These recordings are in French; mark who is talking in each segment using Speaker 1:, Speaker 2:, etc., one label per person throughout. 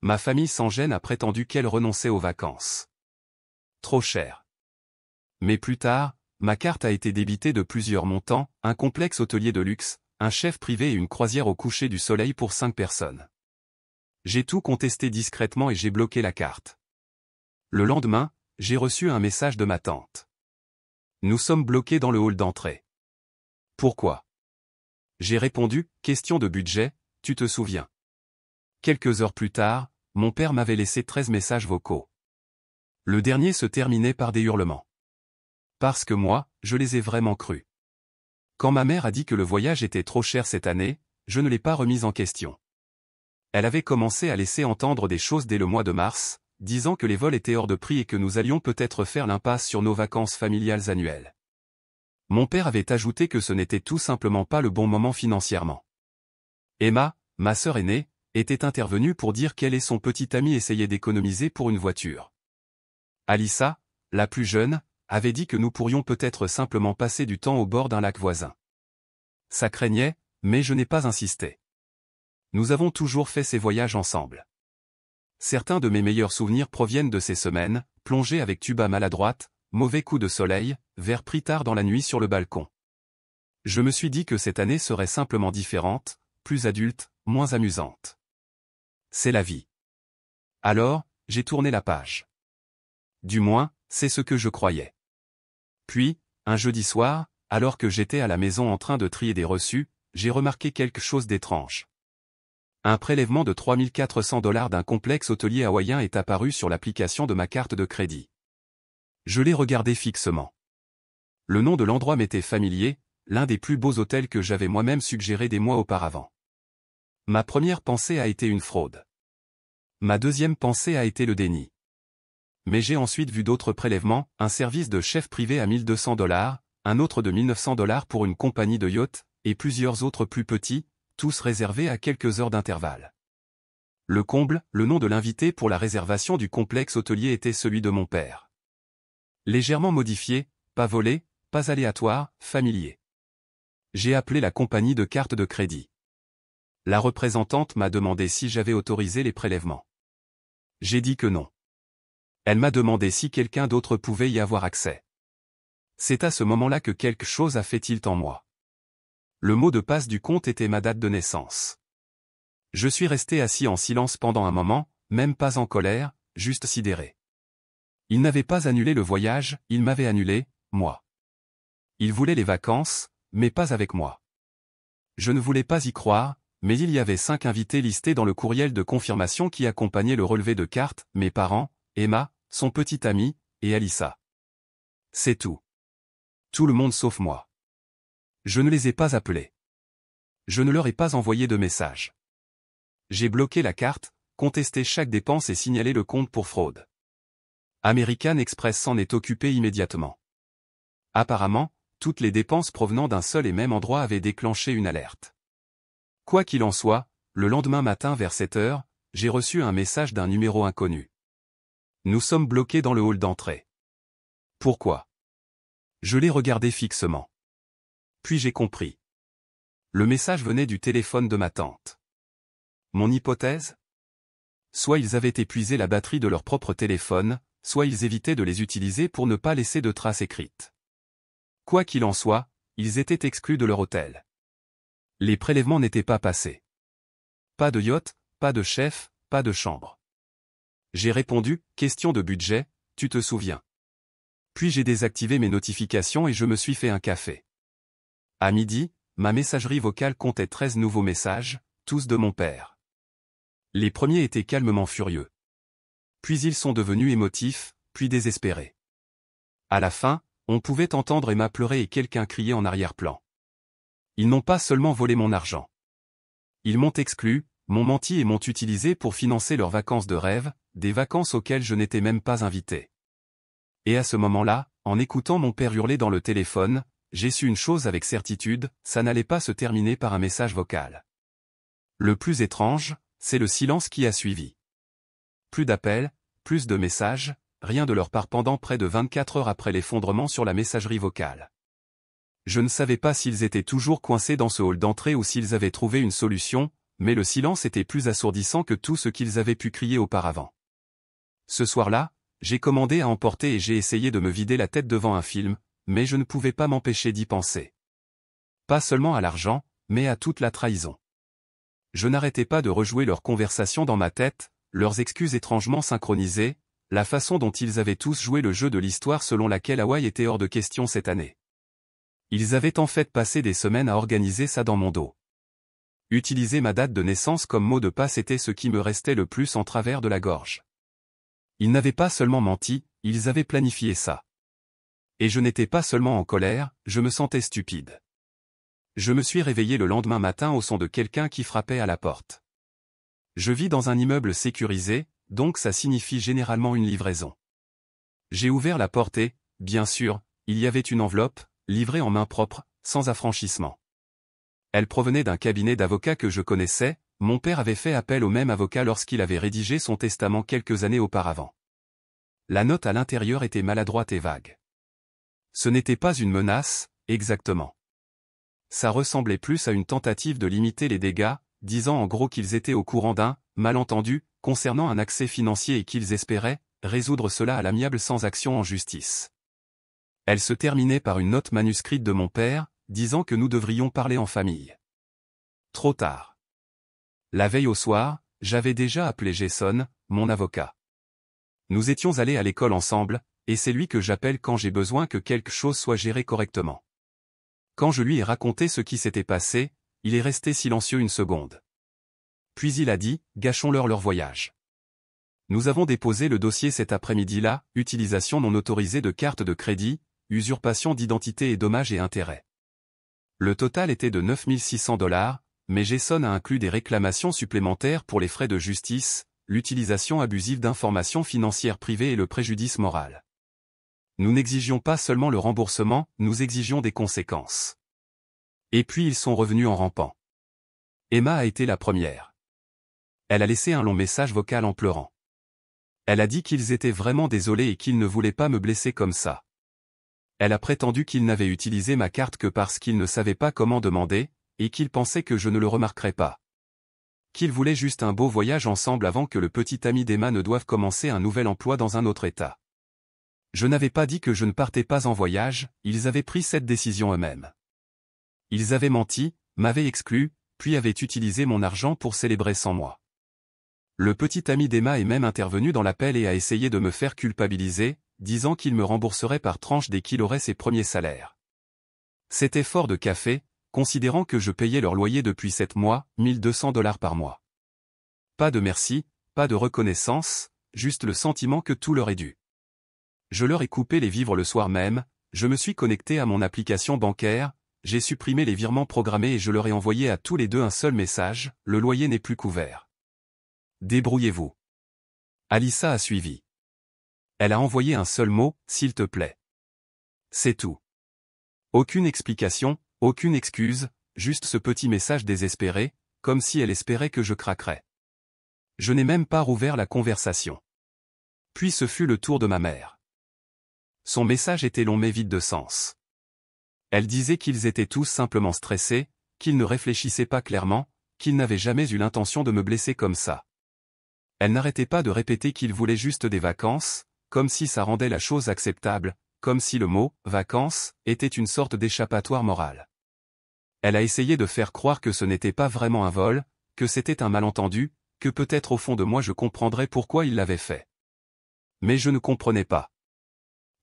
Speaker 1: Ma famille sans gêne a prétendu qu'elle renonçait aux vacances. Trop cher. Mais plus tard, ma carte a été débitée de plusieurs montants, un complexe hôtelier de luxe, un chef privé et une croisière au coucher du soleil pour 5 personnes. J'ai tout contesté discrètement et j'ai bloqué la carte. Le lendemain, j'ai reçu un message de ma tante. Nous sommes bloqués dans le hall d'entrée. Pourquoi? J'ai répondu, question de budget, tu te souviens. Quelques heures plus tard, mon père m'avait laissé 13 messages vocaux. Le dernier se terminait par des hurlements. Parce que moi, je les ai vraiment crus. Quand ma mère a dit que le voyage était trop cher cette année, je ne l'ai pas remise en question. Elle avait commencé à laisser entendre des choses dès le mois de mars, disant que les vols étaient hors de prix et que nous allions peut-être faire l'impasse sur nos vacances familiales annuelles. Mon père avait ajouté que ce n'était tout simplement pas le bon moment financièrement. Emma, ma sœur aînée, était intervenue pour dire qu'elle et son petit ami essayaient d'économiser pour une voiture. Alissa, la plus jeune, avait dit que nous pourrions peut-être simplement passer du temps au bord d'un lac voisin. Ça craignait, mais je n'ai pas insisté. Nous avons toujours fait ces voyages ensemble. Certains de mes meilleurs souvenirs proviennent de ces semaines, plongées avec tuba maladroite, mauvais coup de soleil, verre pris tard dans la nuit sur le balcon. Je me suis dit que cette année serait simplement différente, plus adulte, moins amusante. C'est la vie. Alors, j'ai tourné la page. Du moins, c'est ce que je croyais. Puis, un jeudi soir, alors que j'étais à la maison en train de trier des reçus, j'ai remarqué quelque chose d'étrange. Un prélèvement de $3 400 d'un complexe hôtelier hawaïen est apparu sur l'application de ma carte de crédit. Je l'ai regardé fixement. Le nom de l'endroit m'était familier, l'un des plus beaux hôtels que j'avais moi-même suggéré des mois auparavant. Ma première pensée a été une fraude. Ma deuxième pensée a été le déni. Mais j'ai ensuite vu d'autres prélèvements, un service de chef privé à $1 200, un autre de $1 900 pour une compagnie de yacht, et plusieurs autres plus petits, tous réservés à quelques heures d'intervalle. Le comble, le nom de l'invité pour la réservation du complexe hôtelier était celui de mon père. Légèrement modifié, pas volé, pas aléatoire, familier. J'ai appelé la compagnie de carte de crédit. La représentante m'a demandé si j'avais autorisé les prélèvements. J'ai dit que non. Elle m'a demandé si quelqu'un d'autre pouvait y avoir accès. C'est à ce moment-là que quelque chose a fait tilt en moi. Le mot de passe du compte était ma date de naissance. Je suis resté assis en silence pendant un moment, même pas en colère, juste sidéré. Il n'avait pas annulé le voyage, il m'avait annulé, moi. Il voulait les vacances, mais pas avec moi. Je ne voulais pas y croire, mais il y avait 5 invités listés dans le courriel de confirmation qui accompagnait le relevé de carte, mes parents, Emma, son petit ami, et Alissa. C'est tout. Tout le monde sauf moi. Je ne les ai pas appelés. Je ne leur ai pas envoyé de message. J'ai bloqué la carte, contesté chaque dépense et signalé le compte pour fraude. American Express s'en est occupé immédiatement. Apparemment, toutes les dépenses provenant d'un seul et même endroit avaient déclenché une alerte. Quoi qu'il en soit, le lendemain matin vers 7 heures, j'ai reçu un message d'un numéro inconnu. Nous sommes bloqués dans le hall d'entrée. Pourquoi? Je l'ai regardé fixement. Puis j'ai compris. Le message venait du téléphone de ma tante. Mon hypothèse? Soit ils avaient épuisé la batterie de leur propre téléphone, soit ils évitaient de les utiliser pour ne pas laisser de traces écrites. Quoi qu'il en soit, ils étaient exclus de leur hôtel. Les prélèvements n'étaient pas passés. Pas de yacht, pas de chef, pas de chambre. J'ai répondu, question de budget, tu te souviens. Puis j'ai désactivé mes notifications et je me suis fait un café. À midi, ma messagerie vocale comptait 13 nouveaux messages, tous de mon père. Les premiers étaient calmement furieux. Puis ils sont devenus émotifs, puis désespérés. À la fin, on pouvait entendre Emma pleurer et quelqu'un crier en arrière-plan. Ils n'ont pas seulement volé mon argent. Ils m'ont exclu, m'ont menti et m'ont utilisé pour financer leurs vacances de rêve, des vacances auxquelles je n'étais même pas invité. Et à ce moment-là, en écoutant mon père hurler dans le téléphone, j'ai su une chose avec certitude, ça n'allait pas se terminer par un message vocal. Le plus étrange, c'est le silence qui a suivi. Plus d'appels, plus de messages, rien de leur part pendant près de 24 heures après l'effondrement sur la messagerie vocale. Je ne savais pas s'ils étaient toujours coincés dans ce hall d'entrée ou s'ils avaient trouvé une solution, mais le silence était plus assourdissant que tout ce qu'ils avaient pu crier auparavant. Ce soir-là, j'ai commandé à emporter et j'ai essayé de me vider la tête devant un film, mais je ne pouvais pas m'empêcher d'y penser. Pas seulement à l'argent, mais à toute la trahison. Je n'arrêtais pas de rejouer leurs conversations dans ma tête, leurs excuses étrangement synchronisées, la façon dont ils avaient tous joué le jeu de l'histoire selon laquelle Hawaï était hors de question cette année. Ils avaient en fait passé des semaines à organiser ça dans mon dos. Utiliser ma date de naissance comme mot de passe était ce qui me restait le plus en travers de la gorge. Ils n'avaient pas seulement menti, ils avaient planifié ça. Et je n'étais pas seulement en colère, je me sentais stupide. Je me suis réveillé le lendemain matin au son de quelqu'un qui frappait à la porte. Je vis dans un immeuble sécurisé, donc ça signifie généralement une livraison. J'ai ouvert la porte et, bien sûr, il y avait une enveloppe, livrée en main propre, sans affranchissement. Elle provenait d'un cabinet d'avocats que je connaissais, mon père avait fait appel au même avocat lorsqu'il avait rédigé son testament quelques années auparavant. La note à l'intérieur était maladroite et vague. Ce n'était pas une menace, exactement. Ça ressemblait plus à une tentative de limiter les dégâts, disant en gros qu'ils étaient au courant d'un malentendu concernant un accès financier et qu'ils espéraient résoudre cela à l'amiable sans action en justice. Elle se terminait par une note manuscrite de mon père, disant que nous devrions parler en famille. Trop tard. La veille au soir, j'avais déjà appelé Jason, mon avocat. Nous étions allés à l'école ensemble, et c'est lui que j'appelle quand j'ai besoin que quelque chose soit géré correctement. Quand je lui ai raconté ce qui s'était passé, il est resté silencieux une seconde. Puis il a dit, gâchons-leur leur voyage. Nous avons déposé le dossier cet après-midi-là, utilisation non autorisée de carte de crédit, usurpation d'identité et dommages et intérêts. Le total était de 9 600 $, mais Jason a inclus des réclamations supplémentaires pour les frais de justice, l'utilisation abusive d'informations financières privées et le préjudice moral. Nous n'exigions pas seulement le remboursement, nous exigions des conséquences. Et puis ils sont revenus en rampant. Emma a été la première. Elle a laissé un long message vocal en pleurant. Elle a dit qu'ils étaient vraiment désolés et qu'ils ne voulaient pas me blesser comme ça. Elle a prétendu qu'ils n'avaient utilisé ma carte que parce qu'ils ne savaient pas comment demander, et qu'ils pensaient que je ne le remarquerais pas. Qu'ils voulaient juste un beau voyage ensemble avant que le petit ami d'Emma ne doive commencer un nouvel emploi dans un autre état. Je n'avais pas dit que je ne partais pas en voyage, ils avaient pris cette décision eux-mêmes. Ils avaient menti, m'avaient exclu, puis avaient utilisé mon argent pour célébrer sans moi. Le petit ami d'Emma est même intervenu dans l'appel et a essayé de me faire culpabiliser, disant qu'il me rembourserait par tranche dès qu'il aurait ses premiers salaires. C'était fort de café, considérant que je payais leur loyer depuis 7 mois, 1 200 $ par mois. Pas de merci, pas de reconnaissance, juste le sentiment que tout leur est dû. Je leur ai coupé les vivres le soir même, je me suis connecté à mon application bancaire, j'ai supprimé les virements programmés et je leur ai envoyé à tous les deux un seul message, le loyer n'est plus couvert. Débrouillez-vous. Alissa a suivi. Elle a envoyé un seul mot, s'il te plaît. C'est tout. Aucune explication, aucune excuse, juste ce petit message désespéré, comme si elle espérait que je craquerais. Je n'ai même pas rouvert la conversation. Puis ce fut le tour de ma mère. Son message était long mais vide de sens. Elle disait qu'ils étaient tous simplement stressés, qu'ils ne réfléchissaient pas clairement, qu'ils n'avaient jamais eu l'intention de me blesser comme ça. Elle n'arrêtait pas de répéter qu'ils voulaient juste des vacances, comme si ça rendait la chose acceptable, comme si le mot « vacances » était une sorte d'échappatoire moral. Elle a essayé de faire croire que ce n'était pas vraiment un vol, que c'était un malentendu, que peut-être au fond de moi je comprendrais pourquoi il l'avait fait. Mais je ne comprenais pas.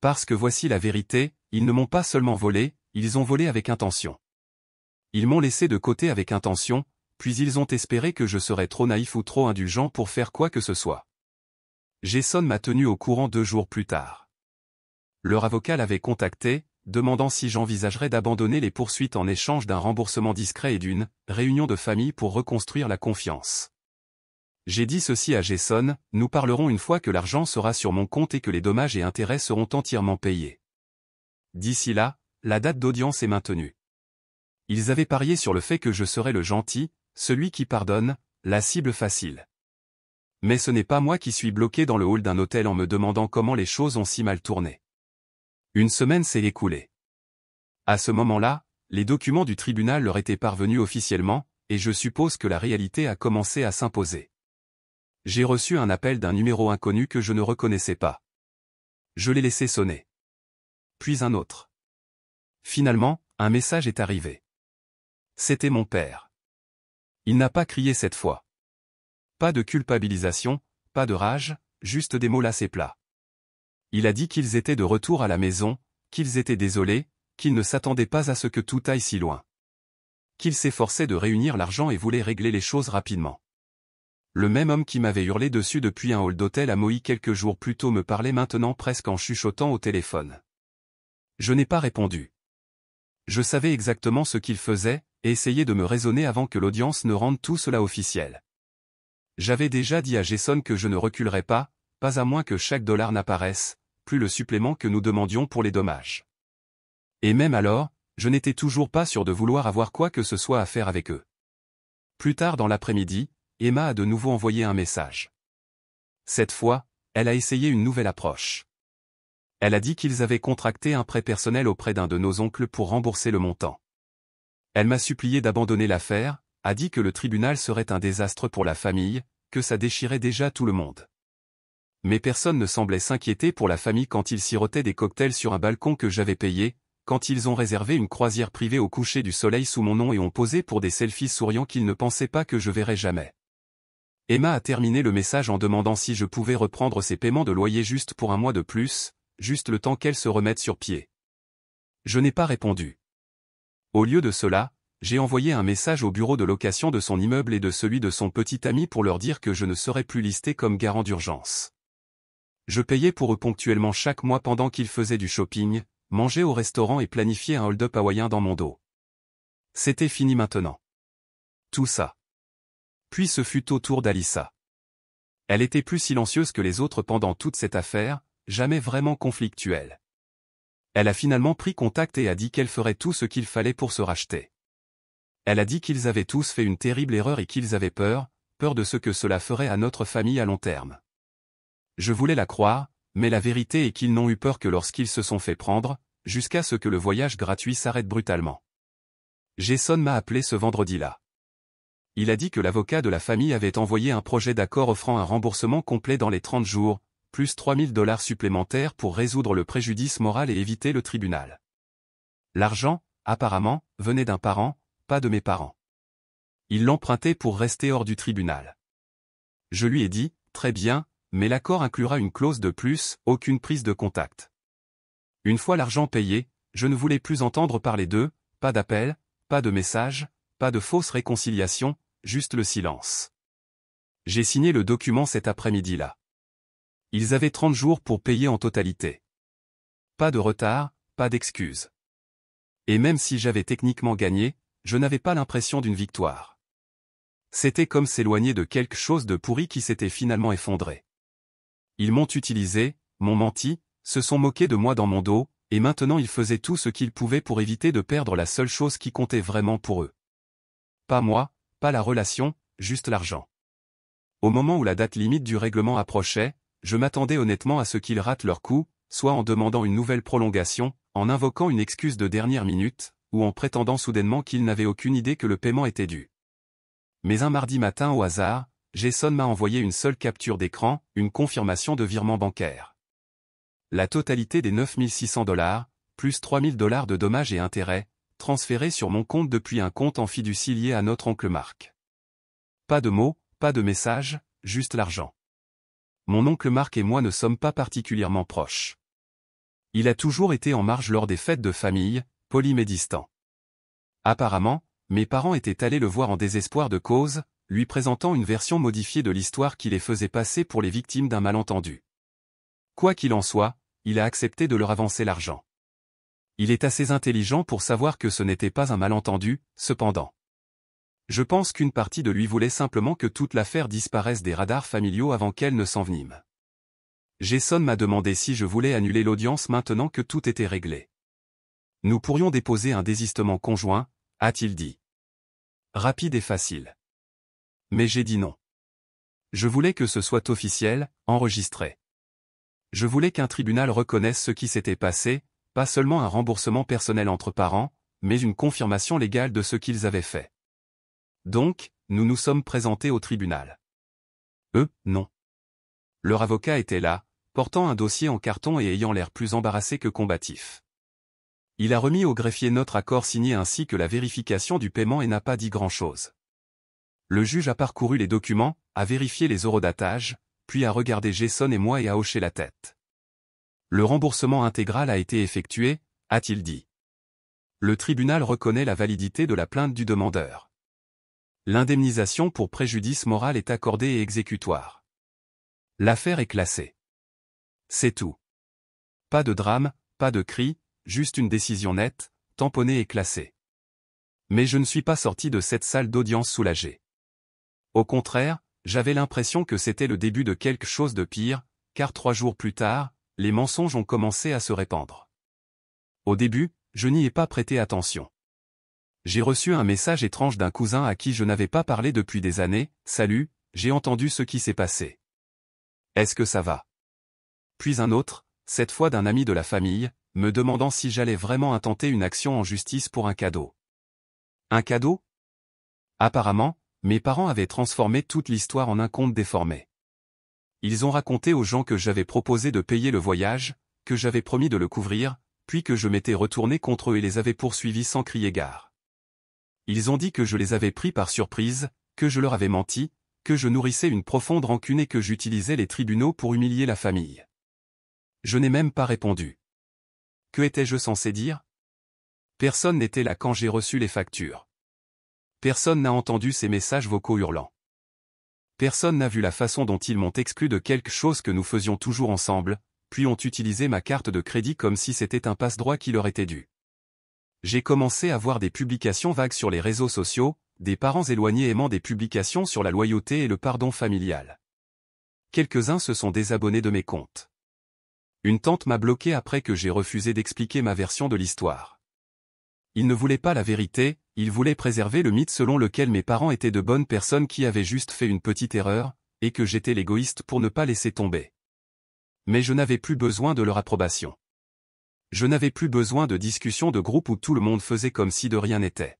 Speaker 1: Parce que voici la vérité, ils ne m'ont pas seulement volé, ils ont volé avec intention. Ils m'ont laissé de côté avec intention, puis ils ont espéré que je serais trop naïf ou trop indulgent pour faire quoi que ce soit. Jason m'a tenu au courant 2 jours plus tard. Leur avocat l'avait contacté, demandant si j'envisagerais d'abandonner les poursuites en échange d'un remboursement discret et d'une réunion de famille pour reconstruire la confiance. J'ai dit ceci à Jason, nous parlerons une fois que l'argent sera sur mon compte et que les dommages et intérêts seront entièrement payés. D'ici là, la date d'audience est maintenue. Ils avaient parié sur le fait que je serais le gentil, celui qui pardonne, la cible facile. Mais ce n'est pas moi qui suis bloqué dans le hall d'un hôtel en me demandant comment les choses ont si mal tourné. Une semaine s'est écoulée. À ce moment-là, les documents du tribunal leur étaient parvenus officiellement, et je suppose que la réalité a commencé à s'imposer. J'ai reçu un appel d'un numéro inconnu que je ne reconnaissais pas. Je l'ai laissé sonner. Puis un autre. Finalement, un message est arrivé. C'était mon père. Il n'a pas crié cette fois. Pas de culpabilisation, pas de rage, juste des mots lassés plats. Il a dit qu'ils étaient de retour à la maison, qu'ils étaient désolés, qu'ils ne s'attendaient pas à ce que tout aille si loin. Qu'il s'efforçait de réunir l'argent et voulait régler les choses rapidement. Le même homme qui m'avait hurlé dessus depuis un hall d'hôtel à Moïse quelques jours plus tôt me parlait maintenant presque en chuchotant au téléphone. Je n'ai pas répondu. Je savais exactement ce qu'il faisait, et essayais de me raisonner avant que l'audience ne rende tout cela officiel. J'avais déjà dit à Jason que je ne reculerais pas à moins que chaque dollar n'apparaisse, plus le supplément que nous demandions pour les dommages. Et même alors, je n'étais toujours pas sûr de vouloir avoir quoi que ce soit à faire avec eux. Plus tard dans l'après-midi, Emma a de nouveau envoyé un message. Cette fois, elle a essayé une nouvelle approche. Elle a dit qu'ils avaient contracté un prêt personnel auprès d'un de nos oncles pour rembourser le montant. Elle m'a supplié d'abandonner l'affaire, a dit que le tribunal serait un désastre pour la famille, que ça déchirait déjà tout le monde. Mais personne ne semblait s'inquiéter pour la famille quand ils sirotaient des cocktails sur un balcon que j'avais payé, quand ils ont réservé une croisière privée au coucher du soleil sous mon nom et ont posé pour des selfies souriants qu'ils ne pensaient pas que je verrais jamais. Emma a terminé le message en demandant si je pouvais reprendre ses paiements de loyer juste pour un mois de plus, juste le temps qu'elle se remette sur pied. Je n'ai pas répondu. Au lieu de cela, j'ai envoyé un message au bureau de location de son immeuble et de celui de son petit ami pour leur dire que je ne serais plus listé comme garant d'urgence. Je payais pour eux ponctuellement chaque mois pendant qu'ils faisaient du shopping, mangeaient au restaurant et planifiaient un hold-up hawaïen dans mon dos. C'était fini maintenant. Tout ça. Puis ce fut au tour d'Alyssa. Elle était plus silencieuse que les autres pendant toute cette affaire, jamais vraiment conflictuelle. Elle a finalement pris contact et a dit qu'elle ferait tout ce qu'il fallait pour se racheter. Elle a dit qu'ils avaient tous fait une terrible erreur et qu'ils avaient peur de ce que cela ferait à notre famille à long terme. Je voulais la croire, mais la vérité est qu'ils n'ont eu peur que lorsqu'ils se sont fait prendre, jusqu'à ce que le voyage gratuit s'arrête brutalement. Jason m'a appelé ce vendredi-là. Il a dit que l'avocat de la famille avait envoyé un projet d'accord offrant un remboursement complet dans les 30 jours, plus $3 000 supplémentaires pour résoudre le préjudice moral et éviter le tribunal. L'argent, apparemment, venait d'un parent, pas de mes parents. Il l'empruntait pour rester hors du tribunal. Je lui ai dit, très bien, mais l'accord inclura une clause de plus, aucune prise de contact. Une fois l'argent payé, je ne voulais plus entendre parler d'eux, pas d'appel, pas de message, pas de fausse réconciliation, juste le silence. J'ai signé le document cet après-midi-là. Ils avaient 30 jours pour payer en totalité. Pas de retard, pas d'excuses. Et même si j'avais techniquement gagné, je n'avais pas l'impression d'une victoire. C'était comme s'éloigner de quelque chose de pourri qui s'était finalement effondré. Ils m'ont utilisé, m'ont menti, se sont moqués de moi dans mon dos, et maintenant ils faisaient tout ce qu'ils pouvaient pour éviter de perdre la seule chose qui comptait vraiment pour eux. Pas moi, pas la relation, juste l'argent. Au moment où la date limite du règlement approchait, je m'attendais honnêtement à ce qu'ils ratent leur coup, soit en demandant une nouvelle prolongation, en invoquant une excuse de dernière minute, ou en prétendant soudainement qu'ils n'avaient aucune idée que le paiement était dû. Mais un mardi matin au hasard, Jason m'a envoyé une seule capture d'écran, une confirmation de virement bancaire. La totalité des $9 600, plus $3 000 de dommages et intérêts, transférés sur mon compte depuis un compte en fiducie lié à notre oncle Marc. Pas de mots, pas de messages, juste l'argent. Mon oncle Marc et moi ne sommes pas particulièrement proches. Il a toujours été en marge lors des fêtes de famille, poli mais distant. Apparemment, mes parents étaient allés le voir en désespoir de cause, lui présentant une version modifiée de l'histoire qui les faisait passer pour les victimes d'un malentendu. Quoi qu'il en soit, il a accepté de leur avancer l'argent. Il est assez intelligent pour savoir que ce n'était pas un malentendu, cependant. Je pense qu'une partie de lui voulait simplement que toute l'affaire disparaisse des radars familiaux avant qu'elle ne s'envenime. Jason m'a demandé si je voulais annuler l'audience maintenant que tout était réglé. Nous pourrions déposer un désistement conjoint, a-t-il dit. Rapide et facile. Mais j'ai dit non. Je voulais que ce soit officiel, enregistré. Je voulais qu'un tribunal reconnaisse ce qui s'était passé, pas seulement un remboursement personnel entre parents, mais une confirmation légale de ce qu'ils avaient fait. Donc, nous nous sommes présentés au tribunal. Eux, non. Leur avocat était là, portant un dossier en carton et ayant l'air plus embarrassé que combatif. Il a remis au greffier notre accord signé ainsi que la vérification du paiement et n'a pas dit grand-chose. Le juge a parcouru les documents, a vérifié les horodatage, puis a regardé Jason et moi et a hoché la tête. Le remboursement intégral a été effectué, a-t-il dit. Le tribunal reconnaît la validité de la plainte du demandeur. L'indemnisation pour préjudice moral est accordée et exécutoire. L'affaire est classée. C'est tout. Pas de drame, pas de cri, juste une décision nette, tamponnée et classée. Mais je ne suis pas sorti de cette salle d'audience soulagé. Au contraire, j'avais l'impression que c'était le début de quelque chose de pire, car 3 jours plus tard, les mensonges ont commencé à se répandre. Au début, je n'y ai pas prêté attention. J'ai reçu un message étrange d'un cousin à qui je n'avais pas parlé depuis des années. « Salut, j'ai entendu ce qui s'est passé. Est-ce que ça va ?» Puis un autre, cette fois d'un ami de la famille, me demandant si j'allais vraiment intenter une action en justice pour un cadeau. Un cadeau ? Apparemment, mes parents avaient transformé toute l'histoire en un conte déformé. Ils ont raconté aux gens que j'avais proposé de payer le voyage, que j'avais promis de le couvrir, puis que je m'étais retourné contre eux et les avais poursuivis sans crier gare. Ils ont dit que je les avais pris par surprise, que je leur avais menti, que je nourrissais une profonde rancune et que j'utilisais les tribunaux pour humilier la famille. Je n'ai même pas répondu. Que étais-je censé dire ? Personne n'était là quand j'ai reçu les factures. Personne n'a entendu ces messages vocaux hurlants. Personne n'a vu la façon dont ils m'ont exclu de quelque chose que nous faisions toujours ensemble, puis ont utilisé ma carte de crédit comme si c'était un passe-droit qui leur était dû. J'ai commencé à voir des publications vagues sur les réseaux sociaux, des parents éloignés aimant des publications sur la loyauté et le pardon familial. Quelques-uns se sont désabonnés de mes comptes. Une tante m'a bloqué après que j'ai refusé d'expliquer ma version de l'histoire. Ils ne voulaient pas la vérité, ils voulaient préserver le mythe selon lequel mes parents étaient de bonnes personnes qui avaient juste fait une petite erreur, et que j'étais l'égoïste pour ne pas laisser tomber. Mais je n'avais plus besoin de leur approbation. Je n'avais plus besoin de discussions de groupe où tout le monde faisait comme si de rien n'était.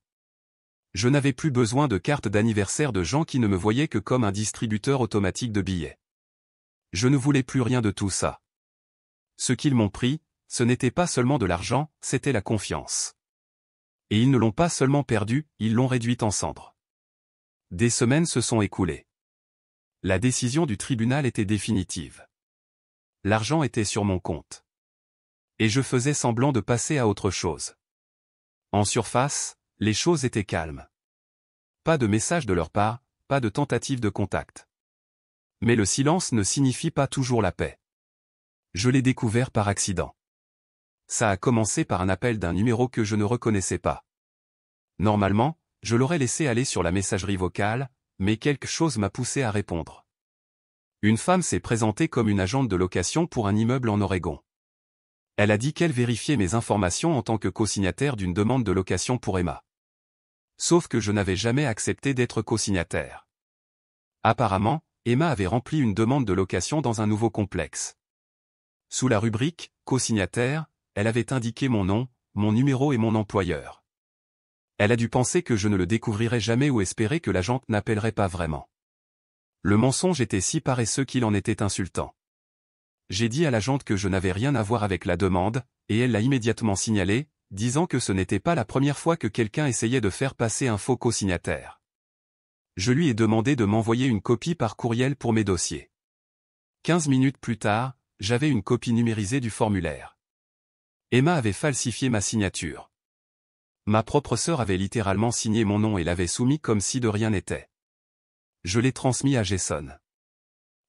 Speaker 1: Je n'avais plus besoin de cartes d'anniversaire de gens qui ne me voyaient que comme un distributeur automatique de billets. Je ne voulais plus rien de tout ça. Ce qu'ils m'ont pris, ce n'était pas seulement de l'argent, c'était la confiance. Et ils ne l'ont pas seulement perdue, ils l'ont réduite en cendres. Des semaines se sont écoulées. La décision du tribunal était définitive. L'argent était sur mon compte. Et je faisais semblant de passer à autre chose. En surface, les choses étaient calmes. Pas de message de leur part, pas de tentative de contact. Mais le silence ne signifie pas toujours la paix. Je l'ai découvert par accident. Ça a commencé par un appel d'un numéro que je ne reconnaissais pas. Normalement, je l'aurais laissé aller sur la messagerie vocale, mais quelque chose m'a poussé à répondre. Une femme s'est présentée comme une agente de location pour un immeuble en Oregon. Elle a dit qu'elle vérifiait mes informations en tant que co-signataire d'une demande de location pour Emma. Sauf que je n'avais jamais accepté d'être co-signataire. Apparemment, Emma avait rempli une demande de location dans un nouveau complexe. Sous la rubrique « co-signataire », elle avait indiqué mon nom, mon numéro et mon employeur. Elle a dû penser que je ne le découvrirais jamais ou espérer que l'agente n'appellerait pas vraiment. Le mensonge était si paresseux qu'il en était insultant. J'ai dit à l'agente que je n'avais rien à voir avec la demande, et elle l'a immédiatement signalé, disant que ce n'était pas la première fois que quelqu'un essayait de faire passer un faux co-signataire. Je lui ai demandé de m'envoyer une copie par courriel pour mes dossiers. 15 minutes plus tard, j'avais une copie numérisée du formulaire. Emma avait falsifié ma signature. Ma propre sœur avait littéralement signé mon nom et l'avait soumis comme si de rien n'était. Je l'ai transmis à Jason.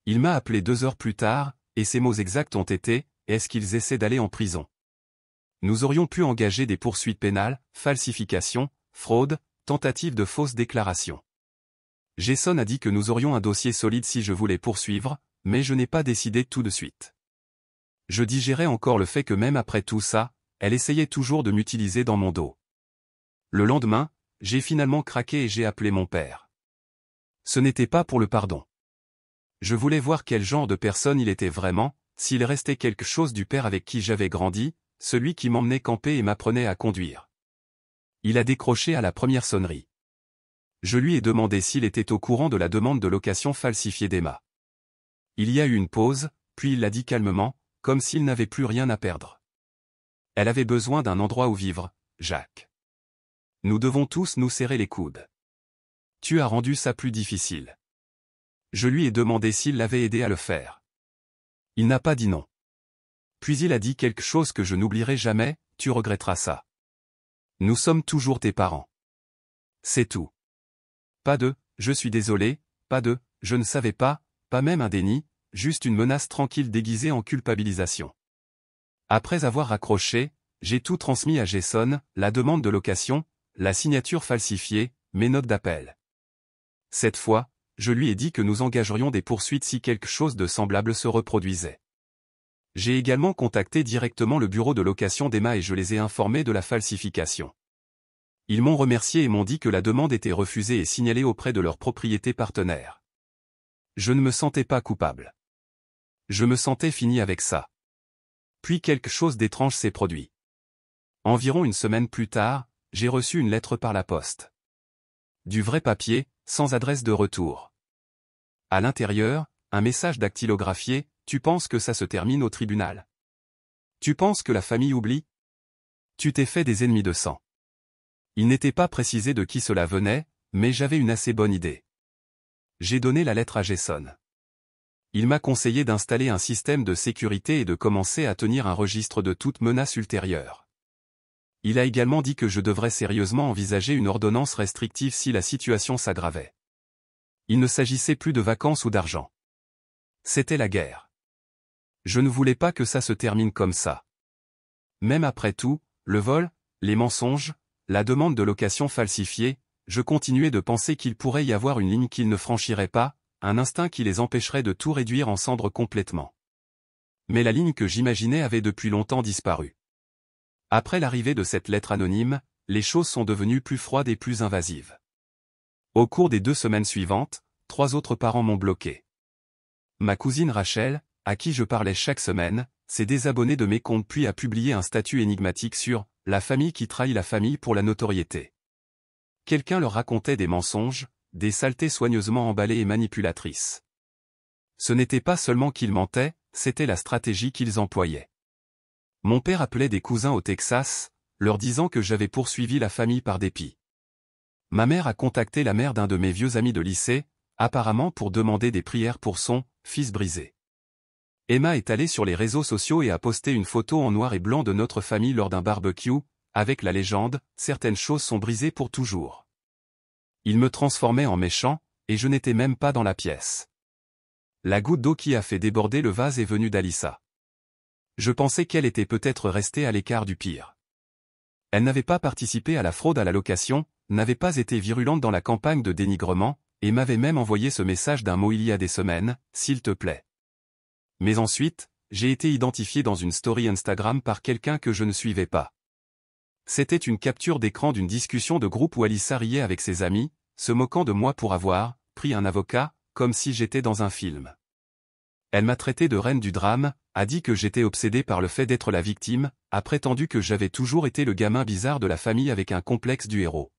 Speaker 1: Il m'a appelé 2 heures plus tard, et ses mots exacts ont été « Est-ce qu'ils essaient d'aller en prison ?» Nous aurions pu engager des poursuites pénales, falsification, fraude, tentative de fausse déclaration. Jason a dit que nous aurions un dossier solide si je voulais poursuivre, mais je n'ai pas décidé tout de suite. Je digérais encore le fait que même après tout ça, elle essayait toujours de m'utiliser dans mon dos. Le lendemain, j'ai finalement craqué et j'ai appelé mon père. Ce n'était pas pour le pardon. Je voulais voir quel genre de personne il était vraiment, s'il restait quelque chose du père avec qui j'avais grandi, celui qui m'emmenait camper et m'apprenait à conduire. Il a décroché à la première sonnerie. Je lui ai demandé s'il était au courant de la demande de location falsifiée d'Emma. Il y a eu une pause, puis il l'a dit calmement, comme s'il n'avait plus rien à perdre. Elle avait besoin d'un endroit où vivre, Jacques. Nous devons tous nous serrer les coudes. Tu as rendu ça plus difficile. Je lui ai demandé s'il l'avait aidé à le faire. Il n'a pas dit non. Puis il a dit quelque chose que je n'oublierai jamais, tu regretteras ça. Nous sommes toujours tes parents. C'est tout. Pas de « je suis désolé », pas de « je ne savais pas », pas même un déni, juste une menace tranquille déguisée en culpabilisation. Après avoir raccroché, j'ai tout transmis à Jason, la demande de location, la signature falsifiée, mes notes d'appel. Cette fois, je lui ai dit que nous engagerions des poursuites si quelque chose de semblable se reproduisait. J'ai également contacté directement le bureau de location d'Emma et je les ai informés de la falsification. Ils m'ont remercié et m'ont dit que la demande était refusée et signalée auprès de leur propriété partenaire. Je ne me sentais pas coupable. Je me sentais fini avec ça. Puis quelque chose d'étrange s'est produit. Environ une semaine plus tard, j'ai reçu une lettre par la poste. Du vrai papier, sans adresse de retour. À l'intérieur, un message dactylographié, tu penses que ça se termine au tribunal? Tu penses que la famille oublie? Tu t'es fait des ennemis de sang. Il n'était pas précisé de qui cela venait, mais j'avais une assez bonne idée. J'ai donné la lettre à Jason. Il m'a conseillé d'installer un système de sécurité et de commencer à tenir un registre de toute menace ultérieure. Il a également dit que je devrais sérieusement envisager une ordonnance restrictive si la situation s'aggravait. Il ne s'agissait plus de vacances ou d'argent. C'était la guerre. Je ne voulais pas que ça se termine comme ça. Même après tout, le vol, les mensonges, la demande de location falsifiée, je continuais de penser qu'il pourrait y avoir une ligne qu'ils ne franchiraient pas, un instinct qui les empêcherait de tout réduire en cendres complètement. Mais la ligne que j'imaginais avait depuis longtemps disparu. Après l'arrivée de cette lettre anonyme, les choses sont devenues plus froides et plus invasives. Au cours des 2 semaines suivantes, 3 autres parents m'ont bloqué. Ma cousine Rachel, à qui je parlais chaque semaine, s'est désabonnée de mes comptes puis a publié un statut énigmatique sur « la famille qui trahit la famille pour la notoriété ». Quelqu'un leur racontait des mensonges, des saletés soigneusement emballées et manipulatrices. Ce n'était pas seulement qu'ils mentaient, c'était la stratégie qu'ils employaient. Mon père appelait des cousins au Texas, leur disant que j'avais poursuivi la famille par dépit. Ma mère a contacté la mère d'un de mes vieux amis de lycée, apparemment pour demander des prières pour son fils brisé. Emma est allée sur les réseaux sociaux et a posté une photo en noir et blanc de notre famille lors d'un barbecue, avec la légende « Certaines choses sont brisées pour toujours ». Il me transformait en méchant, et je n'étais même pas dans la pièce. La goutte d'eau qui a fait déborder le vase est venue d'Alyssa. Je pensais qu'elle était peut-être restée à l'écart du pire. Elle n'avait pas participé à la fraude à la location, n'avait pas été virulente dans la campagne de dénigrement, et m'avait même envoyé ce message d'un mot il y a des semaines, « S'il te plaît ». Mais ensuite, j'ai été identifié dans une story Instagram par quelqu'un que je ne suivais pas. C'était une capture d'écran d'une discussion de groupe où Alyssa riait avec ses amis, se moquant de moi pour avoir pris un avocat, comme si j'étais dans un film. Elle m'a traité de reine du drame, a dit que j'étais obsédé par le fait d'être la victime, a prétendu que j'avais toujours été le gamin bizarre de la famille avec un complexe du héros.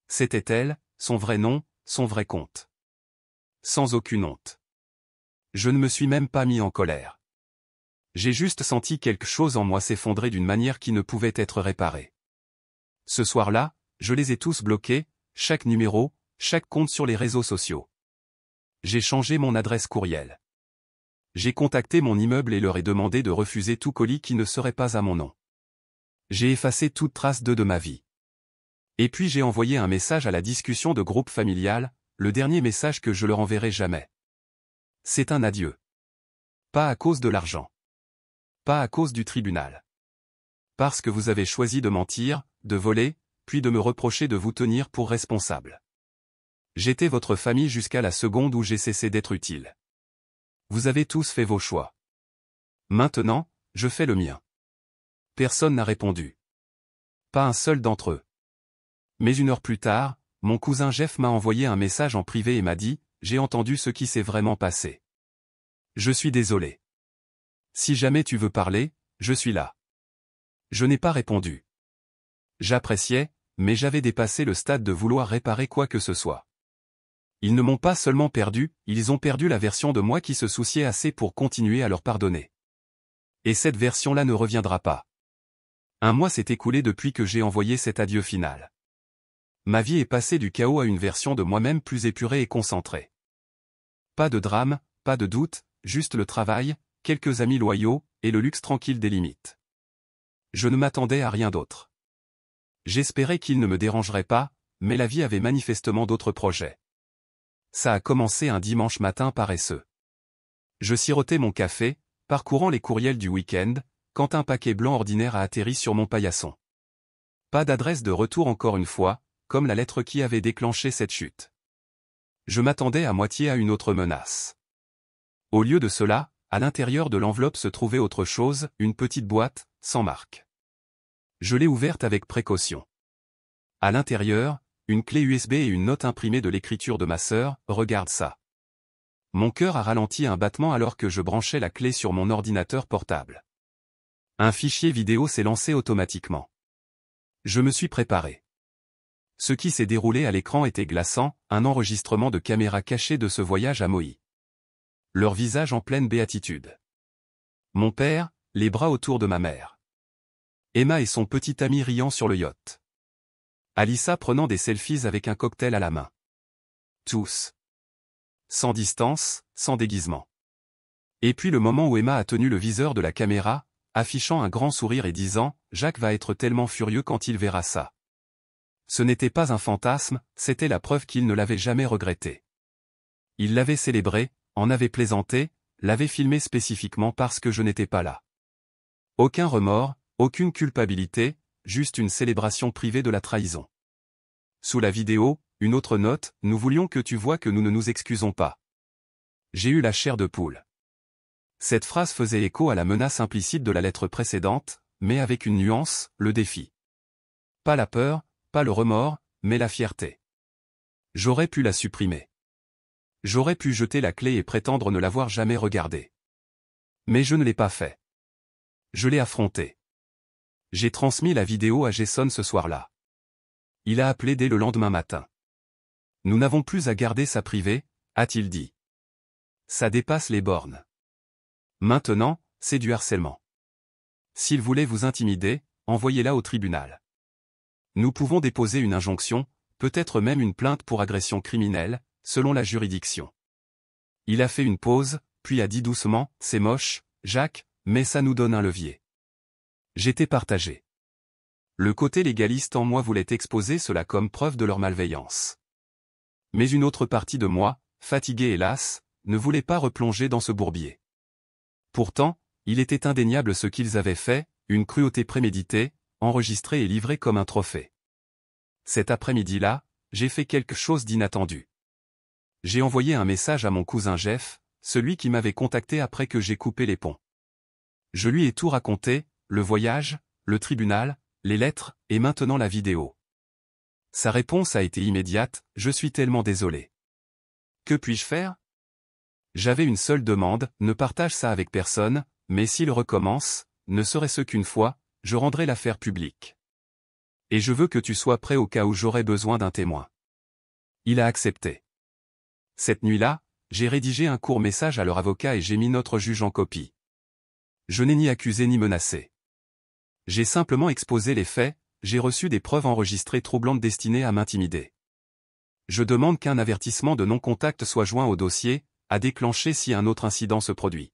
Speaker 1: C'était elle, son vrai nom, son vrai compte. Sans aucune honte. Je ne me suis même pas mis en colère. J'ai juste senti quelque chose en moi s'effondrer d'une manière qui ne pouvait être réparée. Ce soir-là, je les ai tous bloqués, chaque numéro, chaque compte sur les réseaux sociaux. J'ai changé mon adresse courriel. J'ai contacté mon immeuble et leur ai demandé de refuser tout colis qui ne serait pas à mon nom. J'ai effacé toute trace de ma vie. Et puis j'ai envoyé un message à la discussion de groupe familial, le dernier message que je leur enverrai jamais. C'est un adieu. Pas à cause de l'argent. Pas à cause du tribunal. Parce que vous avez choisi de mentir, de voler, puis de me reprocher de vous tenir pour responsable. J'étais votre famille jusqu'à la seconde où j'ai cessé d'être utile. Vous avez tous fait vos choix. Maintenant, je fais le mien. Personne n'a répondu. Pas un seul d'entre eux. Mais 1 heure plus tard, mon cousin Jeff m'a envoyé un message en privé et m'a dit « J'ai entendu ce qui s'est vraiment passé. Je suis désolé. Si jamais tu veux parler, je suis là. » Je n'ai pas répondu. J'appréciais, mais j'avais dépassé le stade de vouloir réparer quoi que ce soit. Ils ne m'ont pas seulement perdu, ils ont perdu la version de moi qui se souciait assez pour continuer à leur pardonner. Et cette version-là ne reviendra pas. Un mois s'est écoulé depuis que j'ai envoyé cet adieu final. Ma vie est passée du chaos à une version de moi-même plus épurée et concentrée. Pas de drame, pas de doute, juste le travail, quelques amis loyaux, et le luxe tranquille des limites. Je ne m'attendais à rien d'autre. J'espérais qu'ils ne me dérangeraient pas, mais la vie avait manifestement d'autres projets. Ça a commencé un dimanche matin paresseux. Je sirotais mon café, parcourant les courriels du week-end, quand un paquet blanc ordinaire a atterri sur mon paillasson. Pas d'adresse de retour encore une fois, comme la lettre qui avait déclenché cette chute. Je m'attendais à moitié à une autre menace. Au lieu de cela, à l'intérieur de l'enveloppe se trouvait autre chose, une petite boîte, sans marque. Je l'ai ouverte avec précaution. À l'intérieur, une clé USB et une note imprimée de l'écriture de ma sœur, regarde ça. Mon cœur a ralenti un battement alors que je branchais la clé sur mon ordinateur portable. Un fichier vidéo s'est lancé automatiquement. Je me suis préparé. Ce qui s'est déroulé à l'écran était glaçant, un enregistrement de caméra cachée de ce voyage à Maui. Leur visage en pleine béatitude. Mon père, les bras autour de ma mère. Emma et son petit ami riant sur le yacht. Alyssa prenant des selfies avec un cocktail à la main. Tous. Sans distance, sans déguisement. Et puis le moment où Emma a tenu le viseur de la caméra, affichant un grand sourire et disant « Jacques va être tellement furieux quand il verra ça ». Ce n'était pas un fantasme, c'était la preuve qu'il ne l'avait jamais regretté. Il l'avait célébré, en avait plaisanté, l'avait filmé spécifiquement parce que je n'étais pas là. Aucun remords, aucune culpabilité, juste une célébration privée de la trahison. Sous la vidéo, une autre note, nous voulions que tu vois que nous ne nous excusons pas. J'ai eu la chair de poule. Cette phrase faisait écho à la menace implicite de la lettre précédente, mais avec une nuance, le défi. Pas la peur, pas le remords, mais la fierté. J'aurais pu la supprimer. J'aurais pu jeter la clé et prétendre ne l'avoir jamais regardée. Mais je ne l'ai pas fait. Je l'ai affronté. J'ai transmis la vidéo à Jason ce soir-là. Il a appelé dès le lendemain matin. Nous n'avons plus à garder ça privé, a-t-il dit. Ça dépasse les bornes. Maintenant, c'est du harcèlement. S'il voulait vous intimider, envoyez-la au tribunal. Nous pouvons déposer une injonction, peut-être même une plainte pour agression criminelle, selon la juridiction. Il a fait une pause, puis a dit doucement, c'est moche, Jacques, mais ça nous donne un levier. J'étais partagé. Le côté légaliste en moi voulait exposer cela comme preuve de leur malveillance. Mais une autre partie de moi, fatiguée hélas, ne voulait pas replonger dans ce bourbier. Pourtant, il était indéniable ce qu'ils avaient fait, une cruauté préméditée, enregistrée et livrée comme un trophée. Cet après-midi-là, j'ai fait quelque chose d'inattendu. J'ai envoyé un message à mon cousin Jeff, celui qui m'avait contacté après que j'ai coupé les ponts. Je lui ai tout raconté, le voyage, le tribunal, les lettres, et maintenant la vidéo. Sa réponse a été immédiate, je suis tellement désolé. Que puis-je faire? J'avais une seule demande, ne partage ça avec personne, mais s'il recommence, ne serait-ce qu'une fois, je rendrai l'affaire publique. Et je veux que tu sois prêt au cas où j'aurais besoin d'un témoin. Il a accepté. Cette nuit-là, j'ai rédigé un court message à leur avocat et j'ai mis notre juge en copie. Je n'ai ni accusé ni menacé. J'ai simplement exposé les faits, j'ai reçu des preuves enregistrées troublantes destinées à m'intimider. Je demande qu'un avertissement de non-contact soit joint au dossier, à déclencher si un autre incident se produit.